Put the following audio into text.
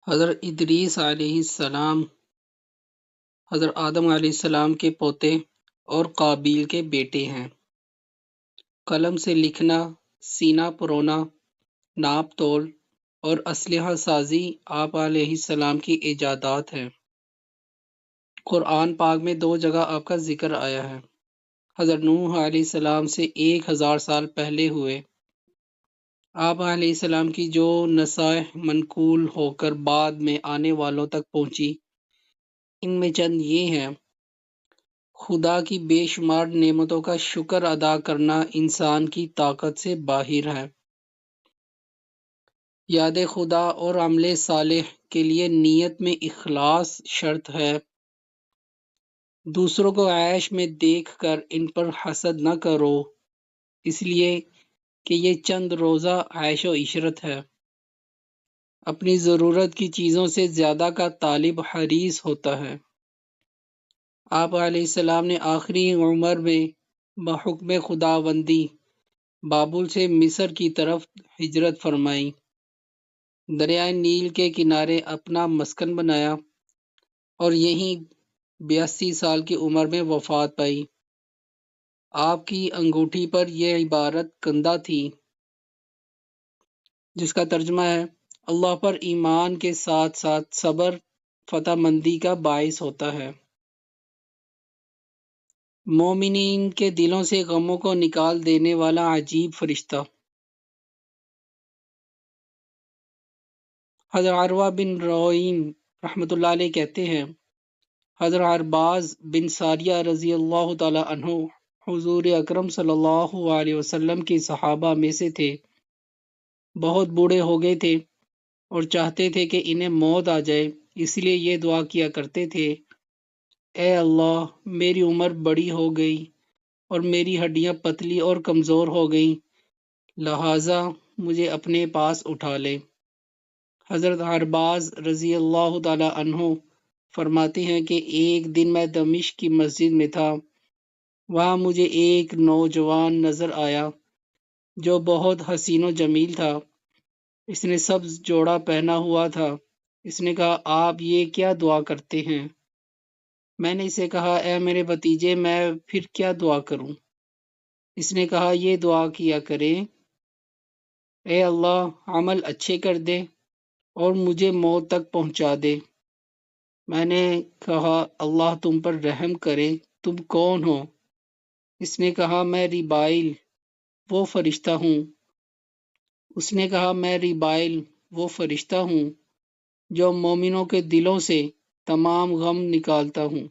حضرت ادریس علیہ السلام حضرت آدم علیہ السلام کے پوتے اور قابیل کے بیٹے ہیں۔ قلم سے لکھنا، سینہ پرونا، ناپ تول اور اسلحہ سازی آپ علیہ السلام کی ایجادات ہیں۔ قرآن پاک میں 2 جگہ آپ کا ذکر آیا ہے۔ حضرت نوح علیہ السلام سے 1000 سال پہلے ہوئے۔ آپ علیہ السلام کی جو نصائح منقول ہو کر بعد میں آنے والوں تک پہنچی، ان میں چند یہ ہیں: خدا کی بے شمار نعمتوں کا شکر ادا کرنا انسان کی طاقت سے باہر ہے۔ یاد خدا اور عمل صالح کے لیے نیت میں اخلاص شرط ہے۔ دوسروں کو عیش میں دیکھ کر ان پر حسد نہ کرو، اس لیے کہ یہ چند روزہ عیش و عشرت ہے۔ اپنی ضرورت کی چیزوں سے زیادہ کا طالب حریص ہوتا ہے۔ آپ علیہ السلام نے آخری عمر میں بحکم خداوندی بابل سے مصر کی طرف ہجرت فرمائی، دریائے نیل کے کنارے اپنا مسکن بنایا اور یہیں 82 سال کی عمر میں وفات پائی۔ آپ کی انگوٹھی پر یہ عبارت کندہ تھی، جس کا ترجمہ ہے: اللہ پر ایمان کے ساتھ ساتھ صبر فتح مندی کا باعث ہوتا ہے۔ مومنین کے دلوں سے غموں کو نکال دینے والا عجیب فرشتہ۔ حضرت عروہ بن روین رحمۃ اللہ علیہ کہتے ہیں، حضرت ارباز بن ساریہ رضی اللہ تعالی عنہ حضور اکرم صلی اللہ علیہ وسلم کے صحابہ میں سے تھے۔ بہت بوڑھے ہو گئے تھے اور چاہتے تھے کہ انہیں موت آ جائے، اس لیے یہ دعا کیا کرتے تھے: اے اللہ، میری عمر بڑی ہو گئی اور میری ہڈیاں پتلی اور کمزور ہو گئیں، لہٰذا مجھے اپنے پاس اٹھا لے۔ حضرت ارباز رضی اللہ تعالی عنہ فرماتے ہیں کہ ایک دن میں دمشق کی مسجد میں تھا، وہاں مجھے ایک نوجوان نظر آیا جو بہت حسین و جمیل تھا۔ اس نے سبز جوڑا پہنا ہوا تھا۔ اس نے کہا: آپ یہ کیا دعا کرتے ہیں؟ میں نے اسے کہا: اے میرے بھتیجے، میں پھر کیا دعا کروں؟ اس نے کہا: یہ دعا کیا کریں: اے اللہ، عمل اچھے کر دے اور مجھے موت تک پہنچا دے۔ میں نے کہا: اللہ تم پر رحم کرے، تم کون ہو؟ اس نے کہا: میں ریبائل، وہ فرشتہ ہوں۔ اس نے کہا: میں ریبائل، وہ فرشتہ ہوں جو مومنوں کے دلوں سے تمام غم نکالتا ہوں۔